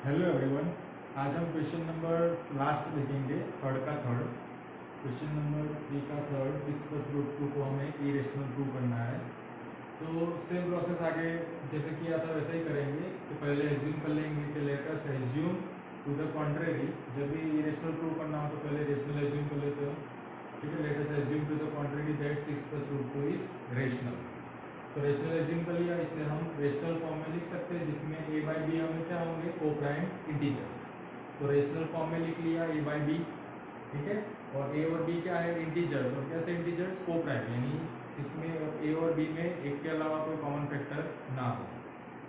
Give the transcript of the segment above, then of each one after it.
Hello everyone. आज हम question number last देखेंगे, थर्ड का थर्ड। क्वेश्चन नंबर ए का थर्ड, 6+√2 को हमें इरेशनल प्रूव करना है। तो सेम प्रोसेस आगे जैसे किया था वैसे ही करेंगे कि पहले एज्यूम कर लेंगे कि let us assume to the contrary. जब भी इरेशनल प्रूव करना हो तो पहले रेशनल एज्यूम कर लेते हो, ठीक है। Let us assume to the contrary that 6+√2 is rational. तो रेशनल एज्यूम कर लिया, इसलिए हम रेशनल फॉर्म में लिख सकते हैं जिसमें a बाई बी हमें क्या होंगे, को प्राइम इंटीजर्स। तो रेशनल फॉर्म में लिख लिया a बाई बी, ठीक है। और a और b क्या है, इंटीजर्स। और कैसे इंटीजर्स, को प्राइम, यानी जिसमें a और b में एक के अलावा कोई कॉमन फैक्टर ना हो।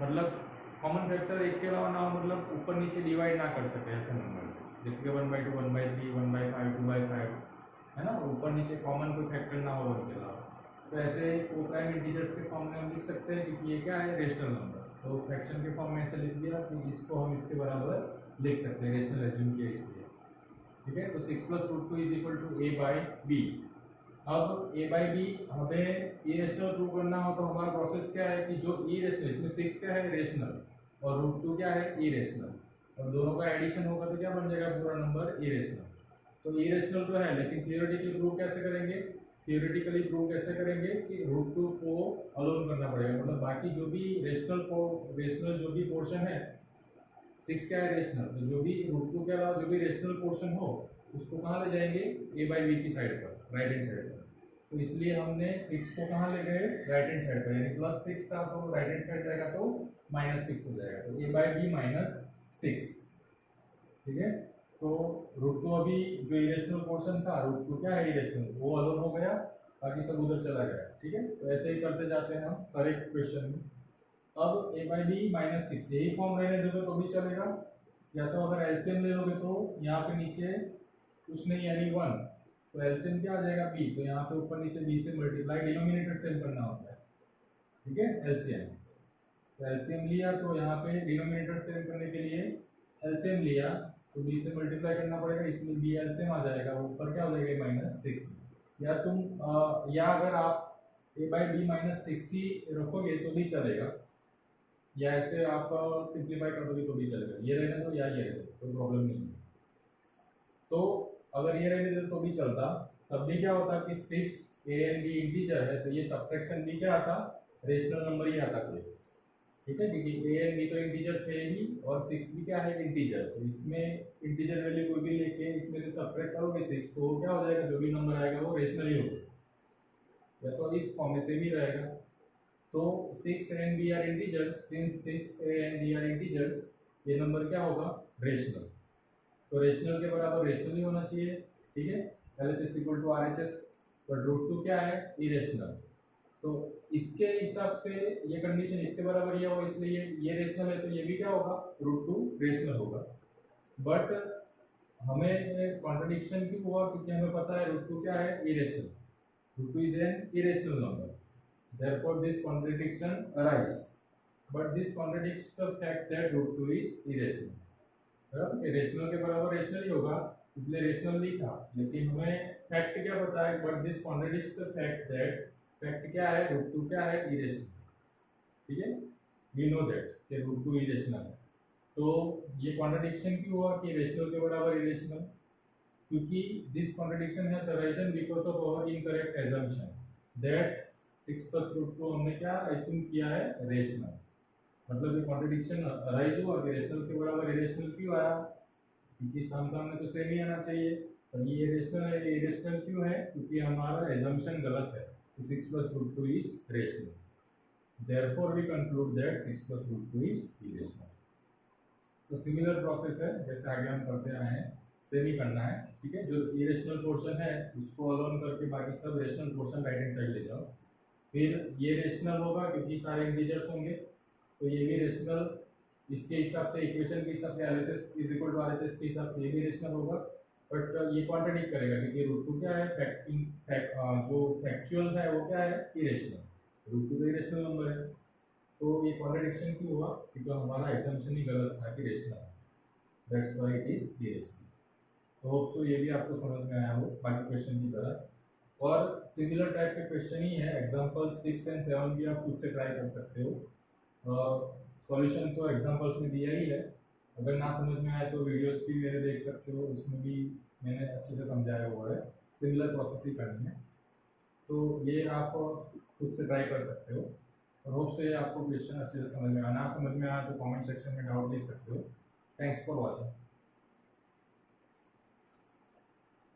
मतलब कॉमन फैक्टर एक के अलावा ना हो, मतलब ऊपर नीचे डिवाइड ना कर सके ऐसे नंबर्स, जैसे कि 1/2, 1/3, 1/5, 2/5, है ना। ऊपर नीचे कॉमन कोई फैक्टर ना हो उनके अलावा। तो ऐसे को प्राइम इंटीजर्स के फॉर्म में हम लिख सकते हैं क्योंकि ये क्या है, रेशनल नंबर। तो फ्रैक्शन के फॉर्म में ऐसे लिख दिया कि इसको हम इसके बराबर लिख सकते हैं, रेशनल एज्यूम किया इसलिए, ठीक है। तो 6+√2 is equal to a by b. अब a बाई बी हमें इरेशनल प्रूव करना हो तो हमारा प्रोसेस क्या है कि जो इरेशनल, इसमें 6 क्या है, रेशनल, और √2 क्या है, इरेशनल, और दोनों का एडिशन होगा तो क्या बन जाएगा, पूरा नंबर इरेशनल। तो इरेशनल तो है, लेकिन थियोरेटिकली प्रूव कैसे करेंगे, थियोरेटिकली प्रूव कैसे करेंगे कि √2 को अलोन करना पड़ेगा। मतलब बाकी जो भी रेशनल जो भी पोर्शन है, 6 क्या है, रेशनल, तो जो भी √2 के अलावा जो भी रेशनल पोर्शन हो उसको कहाँ ले जाएंगे, a बाई बी की साइड पर, राइट हैंड साइड पर। तो इसलिए हमने 6 को कहाँ ले गए, राइट हैंड साइड पर, यानी +6 था तो राइट हैंड साइड जाएगा तो -6 हो जाएगा। तो a बाई बी -6, ठीक है। तो √2 अभी जो इरेशनल पोर्शन था, √2 क्या है, इरेशनल, वो अलोन हो गया, बाकी सब उधर चला गया, ठीक है। तो ऐसे ही करते जाते हैं हम हर एक क्वेश्चन में। अब a बाई बी -6 यही फॉर्म रहने दोगे तो भी चलेगा, या तो अगर एलसीएम ले लोगे तो यहाँ पे नीचे कुछ नहीं यानी 1, तो एलसीएम क्या आ जाएगा, b, तो यहाँ पे ऊपर नीचे b से मल्टीप्लाई, डिनोमिनेटर सेम करना होता है, ठीक है, एलसीएम। तो एलसीएम लिया तो यहाँ पे डिनोमिनेटर सेम करने के लिए एलसीएम लिया तो b से मल्टीप्लाई करना पड़ेगा, इसलिए b एलसीएम आ जाएगा, ऊपर क्या हो जाएगा, -6। या या अगर आप a बाई बी -6 ही रखोगे तो भी चलेगा, या ऐसे आप सिंप्लीफाई कर दोगे तो भी चलेगा, ये रहने दो या ये रहने दो, कोई प्रॉब्लम नहीं है। तो अगर ये रहने दो तो भी चलता, तब भी क्या होता कि 6 a एंड b इंटीजर है, तो ये सब्ट्रैक्शन भी क्या आता, रेशनल नंबर ही आता कोई, ठीक है, क्योंकि a एंड b तो इंटीजर थे ही, और 6 भी क्या है, इंटीजर। तो इसमें इंटीजर वैल्यू कोई भी लेके इसमें से सब्ट्रैक्ट करोगे 6, तो क्या हो जाएगा, जो भी नंबर आएगा वो रेशनल ही होगा, या तो इस फॉर्म में से भी रहेगा। तो 6 and b are integers, since 6 and b are integers, ये नंबर क्या होगा, रेशनल। तो रेशनल के बराबर रेशनल ही होना चाहिए, ठीक है। LHS इक्वल टू RHS, पर √2 क्या है, इरेशनल। तो इसके हिसाब से ये कंडीशन इसके बराबर ये होगा, इसलिए ये रेशनल है तो ये भी क्या होगा, √2 रेशनल होगा। बट हमें कॉन्ट्रडिक्शन क्यों हुआ, क्योंकि हमें पता है √2 क्या है, irrational, √2 is an irrational number, therefore this contradiction arise, but this contradicts the fact that √2 is irrational। Rational के बराबर रेशनल ही होगा, इसलिए रेशनल लिखा, लेकिन हमें फैक्ट क्या पता है, but this contradicts the fact that, fact क्या है, √2 क्या है, इरेशनल, ठीक है। वी नो दैट कि √2 इरेशनल है। तो ये कॉन्ट्रडिक्शन क्यों हुआ कि रेशनल के बराबर इरेशनल, क्योंकि this contradiction has arisen because of our incorrect assumption that 6+√2 हमने क्या एज्यूम किया है, रेशनल। मतलब ये कॉन्ट्रडिक्शन अराइज हुआ कि रेशनल के बराबर इरेशनल क्यों आया, क्योंकि सामने तो सेम ही आना चाहिए, पर ये इरेशनल है, ये इरेशनल क्यों है, क्योंकि हमारा एजम्पशन गलत है कि 6+√2 is rational, therefore we conclude that 6+√2 is irrational. तो सिमिलर प्रोसेस है जैसे आगे हम करते आए हैं, सेम ही करना है, ठीक है। जो इरेशनल पोर्शन है उसको अलोन करके बाकी सब rational portion right hand side ले जाओ, फिर ये रेशनल होगा क्योंकि सारे इंटीजर्स होंगे, तो ये भी रेशनल, इसके हिसाब से इक्वेशन के हिसाब से LHS is equal to RHS के हिसाब से ये भी रेशनल होगा। बट ये कॉन्ट्रडिक्ट करेगा क्योंकि √2 क्या है, जो फैक्चुअल है वो क्या है, इरेशनल, √2 तो इरेशनल नंबर है। तो ये कॉन्ट्रडिक्शन क्यों हुआ, क्योंकि हमारा एजम्पशन ही गलत था कि रेशनल है, that's why it is irrational. तो होप सो ये भी आपको समझ में आया हो बाकी क्वेश्चन की तरह। और सिमिलर टाइप के क्वेश्चन ही है, एग्जाम्पल 6 एंड 7 भी आप खुद से ट्राई कर सकते हो। सॉल्यूशन तो एग्जांपल्स में दिया ही है, अगर ना समझ में आए तो वीडियोस भी मेरे देख सकते हो, उसमें भी मैंने अच्छे से समझाया हुआ है, सिमिलर प्रोसेस ही करनी है। तो ये आप खुद से ट्राई कर सकते हो और होप से आपको क्वेश्चन अच्छे से समझ में आया। ना समझ में आया तो कमेंट सेक्शन में डाउट लिख सकते हो। Thanks for watching.